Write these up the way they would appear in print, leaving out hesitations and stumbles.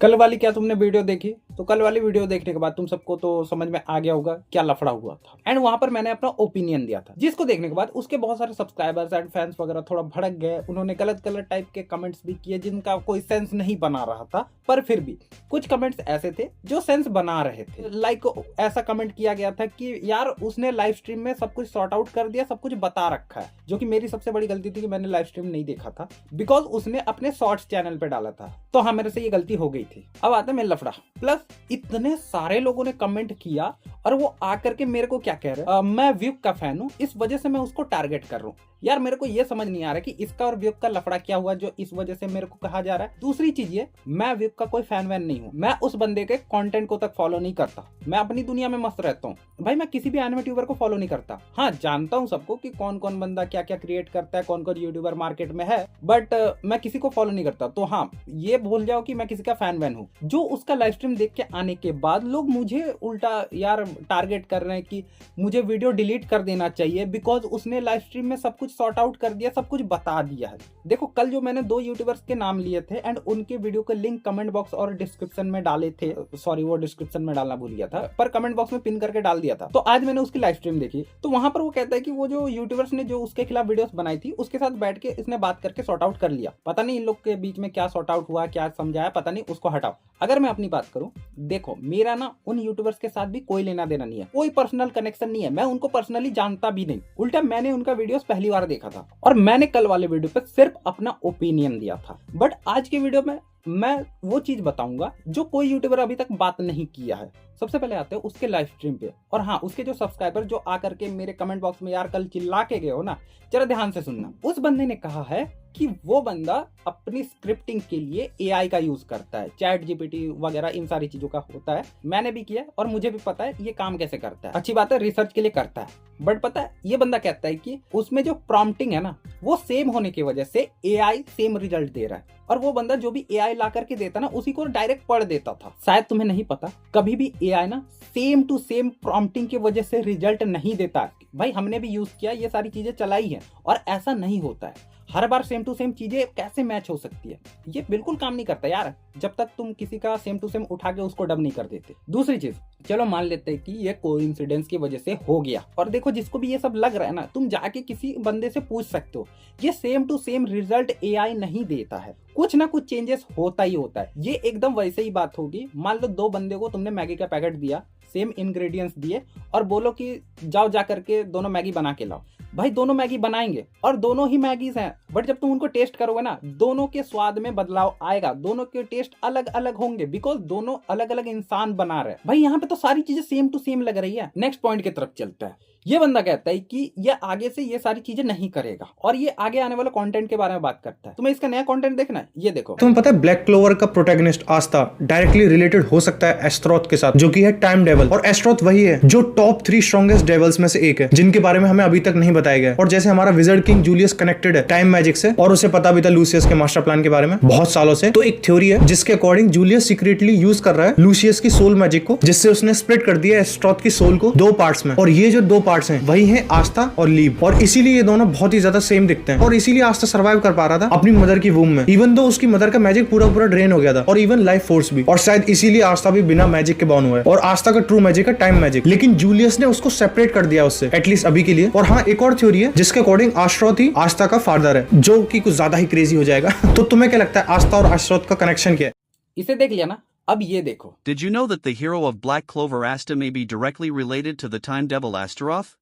कल वाली क्या तुमने वीडियो देखी? तो कल वाली वीडियो देखने के बाद तुम सबको तो समझ में आ गया होगा क्या लफड़ा हुआ था। एंड वहां पर मैंने अपना ओपिनियन दिया था, जिसको देखने के बाद उसके बहुत सारे सब्सक्राइबर्स एंड फैंस वगैरह थोड़ा भड़क गए। उन्होंने गलत गलत टाइप के कमेंट्स भी किए जिनका कोई सेंस नहीं बना रहा था, पर फिर भी कुछ कमेंट्स ऐसे थे जो सेंस बना रहे थे। लाइक ऐसा कमेंट किया गया था कि यार उसने लाइव स्ट्रीम में सब कुछ सॉर्ट आउट कर दिया, सब कुछ बता रखा है, जो कि मेरी सबसे बड़ी गलती थी कि मैंने लाइव स्ट्रीम नहीं देखा था, बिकॉज उसने अपने शॉर्ट्स चैनल पे डाला था। तो हाँ, मेरे से ये गलती हो गई थी। अब आता है मेरा लफड़ा। प्लस इतने सारे लोगों ने कमेंट किया और वो आकर के मेरे को क्या कह रहे हैं, मैं व्यूक का फैन हूं, इस वजह से मैं उसको टारगेट कर रहा हूं। यार मेरे को ये समझ नहीं आ रहा कि इसका और व्यूक का लफड़ा क्या हुआ जो इस वजह से मेरे को कहा जा रहा है। दूसरी चीज ये, मैं व्यूक का कोई फैन वैन नहीं हूं, मैं उस बंदे के कंटेंट को तक फॉलो नहीं करता, मैं अपनी दुनिया में मस्त रहता हूँ भाई। मैं किसी भी एनिमे ट्यूबर को फॉलो नहीं करता। हाँ, जानता हूँ सबको कि कौन कौन बंदा क्या क्या क्रिएट करता है, कौन कौन यूट्यूबर मार्केट में है, बट मैं किसी को फॉलो नहीं करता। तो हाँ, ये भूल जाओ कि मैं किसी का फैन वैन हूँ। जो उसका लाइव स्ट्रीम देख के आने के बाद लोग मुझे उल्टा यार टारगेट कर रहे हैं कि मुझे वीडियो डिलीट कर देना चाहिए बिकॉज उसने लाइव स्ट्रीम में सब कुछ सॉर्ट आउट कर दिया, सब कुछ बता दिया है। देखो, कल जो मैंने 2 यूट्यूबर्स के नाम लिए थे एंड उनके वीडियो के लिंक कमेंट बॉक्स और डिस्क्रिप्शन में डाले थे, सॉरी वो डिस्क्रिप्शन में डालना भूल गया था, पर कमेंट बॉक्स में पिन करके डाल दिया था। तो आज मैंने उसकी लाइव स्ट्रीम देखी, तो वहां पर वो कहता है कि वो जो यूट्यूबर्स ने जो उसके खिलाफ वीडियोस बनाई थी उसके साथ बैठ के इसने बात करके सॉर्ट आउट कर लिया। पता नहीं इन लोग के बीच में क्या सॉर्ट आउट हुआ, क्या समझाया, पता नहीं, उसको हटाओ। अगर मैं अपनी बात करूं, देखो मेरा ना उन यूट्यूबर्स के साथ भी कोई लेना देना नहीं है, कोई पर्सनल कनेक्शन नहीं है, मैं उनको पर्सनली जानता भी नहीं। उल्टा मैंने उनका वीडियोस पहली बार देखा था और मैंने कल वाले वीडियो पे सिर्फ अपना ओपिनियन दिया था। बट आज के वीडियो में मैं वो चीज बताऊंगा जो कोई यूट्यूबर अभी तक बात नहीं किया है। सबसे पहले आते हैं उसके लाइव स्ट्रीम पे। और हाँ, उसके जो सब्सक्राइबर जो आकर के मेरे कमेंट बॉक्स में यार कल चिल्ला के गए हो ना, जरा ध्यान से सुनना। उस बंदे ने कहा है कि वो बंदा अपनी स्क्रिप्टिंग के लिए एआई का यूज करता है, चैट जीपीटी वगैरह इन सारी चीजों का होता है। मैंने भी किया और मुझे भी पता है ये काम कैसे करता है। अच्छी बात है, रिसर्च के लिए करता है। बट पता है, ये बंदा कहता है कि उसमें जो प्रॉम्प्टिंग है ना, वो सेम होने की वजह से एआई सेम रिजल्ट दे रहा है। और वो बंदा जो भी एआई ला करके देता ना, उसी को डायरेक्ट पढ़ देता था। शायद तुम्हें नहीं पता, कभी भी एआई ना सेम टू सेम प्रॉम्प्टिंग की वजह से रिजल्ट नहीं देता। भाई हमने भी यूज किया, ये सारी चीजें चलाई है और ऐसा नहीं होता है। हर बार सेम टू सेम चीजें कैसे मैच हो सकती है? ये बिल्कुल काम नहीं करता यार, जब तक तुम किसी का सेम टू सेम उठा के उसको डब नहीं कर देते। दूसरी चीज, चलो मान लेते हैं कि ये कोइंसिडेंस की वजह से हो गया, और देखो जिसको भी ये सब लग रहा है ना, तुम जाके किसी बंदे से पूछ सकते हो, ये same to same result AI नहीं देता है, कुछ ना कुछ चेंजेस होता ही होता है। ये एकदम वैसे ही बात होगी, मान लो 2 बंदे को तुमने मैगी का पैकेट दिया, सेम इंग्रेडिएंट्स दिए और बोलो कि जाओ जा करके दोनों मैगी बना के लाओ। भाई दोनों मैगी बनाएंगे और दोनों ही मैगीज हैं, बट जब तुम उनको टेस्ट करोगे ना, दोनों के स्वाद में बदलाव आएगा, दोनों के टेस्ट अलग अलग होंगे, बिकॉज दोनों अलग अलग इंसान बना रहे हैं। भाई यहाँ पे तो सारी चीजें सेम टू सेम लग रही है। नेक्स्ट पॉइंट की तरफ चलता है। ये बंदा कहता है कि ये आगे से ये सारी चीजें नहीं करेगा और ये आगे आने वाले कंटेंट के बारे में बात करता है। तुम्हें इसका नया कंटेंट देखना है, ये देखो। तुम्हें पता है ब्लैक क्लोवर का प्रोटैगनिस्ट आस्था डायरेक्टली रिलेटेड हो सकता है एस्ट्रोथ के साथ, जो कि है टाइम डेविल। और एस्ट्रोथ वही है जो टॉप 3 स्ट्रॉन्गेस्ट डेविल्स में से एक है, जिनके बारे में हमें अभी तक नहीं बताया गया। और जैसे हमारा विजर्ड किंग जूलियस कनेक्टेड है टाइम मैजिक से और उसे पता भी था लूसियस के मास्टर प्लान के बारे में बहुत सालों से, तो एक थ्योरी है जिसके अकॉर्डिंग जूलियस सीक्रेटली यूज कर रहा है लूसियस की सोल मैजिक को, जिससे उसने स्प्लिट कर दिया एस्ट्रोथ की सोल को 2 पार्ट्स में। और ये जो 2 पार्ट्स हैं वही है आस्था और लीव, और इसीलिए ये दोनों बहुत ही ज्यादा सेम दिखते हैं। और इसीलिए आस्था सर्वाइव कर पा रहा था अपनी मदर की वूम में, इवन दो उसकी मदर का मैजिक पूरा पूरा ड्रेन हो गया था, और इवन लाइफ फोर्स भी। और शायद इसीलिए आस्था भी बिना मैजिक के बॉर्न हुआ है। और आस्था का ट्रू मैजिक है टाइम मैजिक, लेकिन जूलियस ने उसको सेपरेट कर दिया उससे, एटलीस्ट अभी के लिए। और हाँ, एक और थ्योरी है जिसके अकॉर्डिंग एस्ट्रोथ ही आस्था का फादर है, जो कि कुछ ज्यादा ही क्रेजी हो जाएगा। तो तुम्हें क्या लगता है आस्था और एस्ट्रोथ का कनेक्शन क्या है? इसे देख लिया ना, अब ये देखो। Did you know that the hero of Black Clover Asta may be directly related to the time devil Astaroth?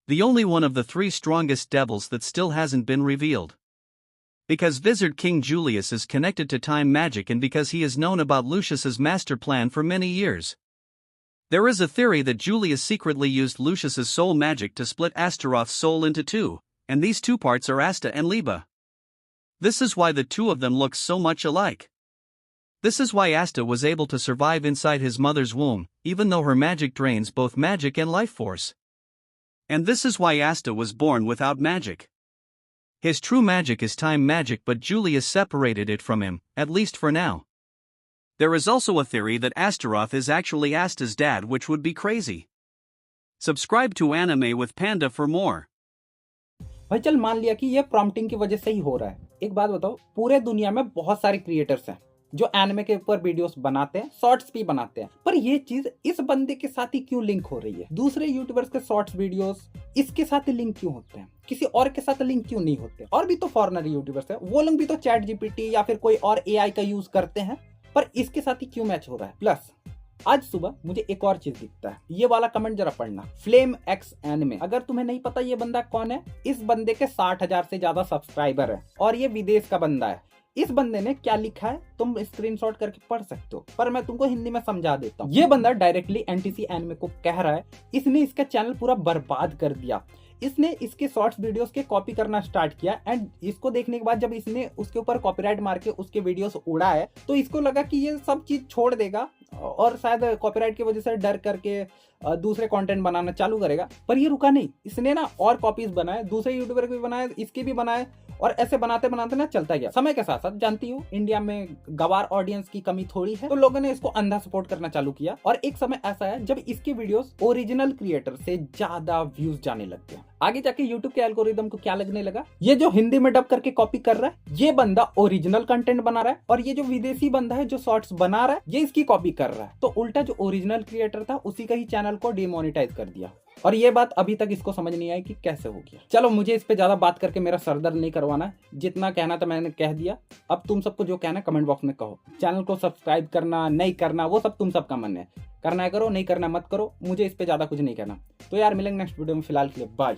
The only one of the 3 strongest devils that still hasn't been revealed. Because Wizard King Julius is connected to time magic and because he has known about Lucius's master plan for many years. There is a theory that Julius secretly used Lucius's soul magic to split Astaroth's soul into 2, and these 2 parts are Asta and Liba. This is why the 2 of them look so much alike. This is why Asta was able to survive inside his mother's womb, even though her magic drains both magic and life force. And this is why Asta was born without magic. His true magic is time magic, but Julius separated it from him, at least for now. There is also a theory that Astaroth is actually Asta's dad, which would be crazy. Subscribe to Anime with Panda for more. भाई चल मान लिया कि ये prompting की वजह से ही हो रहा है। एक बात बताओ, पूरे दुनिया में बहुत सारे क्रिएटर्स हैं, जो एनिमे के ऊपर वीडियोस बनाते हैं, शॉर्ट्स भी बनाते हैं, पर ये चीज इस बंदे के साथ ही क्यों लिंक हो रही है? दूसरे यूट्यूबर्स के शॉर्ट्स वीडियोस इसके साथ लिंक क्यों होते हैं, किसी और के साथ लिंक क्यों नहीं होते? और भी तो फॉरेनर यूट्यूबर्स है, वो लोग भी तो चैट जीपीटी या फिर कोई और एआई का यूज करते हैं, पर इसके साथ ही क्यों मैच हो रहा है? प्लस आज सुबह मुझे एक और चीज दिखता है, ये वाला कमेंट जरा पढ़ना, फ्लेम एक्स एनिमे। अगर तुम्हें नहीं पता ये बंदा कौन है, इस बंदे के 60,000 से ज्यादा सब्सक्राइबर है और ये विदेश का बंदा है। इस बंदे ने क्या लिखा है तुम स्क्रीनशॉट करके पढ़ सकते हो, पर मैं तुमको हिंदी में समझा देता हूँ। ये बंदा डायरेक्टली एनटीसी एनिमे को कह रहा है इसने इसका चैनल पूरा बर्बाद कर दिया, इसने इसके शॉर्ट्स वीडियोस के कॉपी करना स्टार्ट किया, एंड इसको देखने के बाद जब इसने उसके ऊपर कॉपीराइट मार के उसके वीडियोस उड़ा है तो इसको लगा कि ये सब चीज छोड़ देगा और शायद कॉपीराइट की वजह से डर करके दूसरे कंटेंट बनाना चालू करेगा। पर ये रुका नहीं, इसने ना और कॉपीज बनाए, दूसरे यूट्यूबर के भी बनाए, इसके भी बनाए, और ऐसे बनाते बनाते ना चलता गया। समय के साथ साथ जानती हूँ इंडिया में गवार ऑडियंस की कमी थोड़ी है, तो लोगों ने इसको अंधा सपोर्ट करना चालू किया, और एक समय ऐसा है जब इसके वीडियोस ओरिजिनल क्रिएटर से ज्यादा व्यूज जाने लग गए। आगे जाके यूट्यूब के एल्गोरिदम को क्या लगने लगा, ये जो हिंदी में डब करके कॉपी कर रहा है ये बंदा ओरिजिनल कंटेंट बना रहा है, और ये जो विदेशी बंदा है जो शॉर्ट्स बना रहा है ये इसकी कॉपी कर रहा है। तो उल्टा जो ओरिजिनल क्रिएटर था उसी का ही चैनल को डिमोनेटाइज कर दिया, और ये बात अभी तक इसको समझ नहीं आई कि कैसे हो गया। चलो मुझे इस पे ज्यादा बात करके मेरा सरदर्द नहीं करवाना, जितना कहना था मैंने कह दिया। अब तुम सबको जो कहना है कमेंट बॉक्स में कहो। चैनल को सब्सक्राइब करना नहीं करना वो सब तुम सबका मन है, करना है करो, नहीं करना मत करो, मुझे इस पे ज्यादा कुछ नहीं कहना। तो यार मिलेंगे नेक्स्ट वीडियो में, फिलहाल के लिए बाय।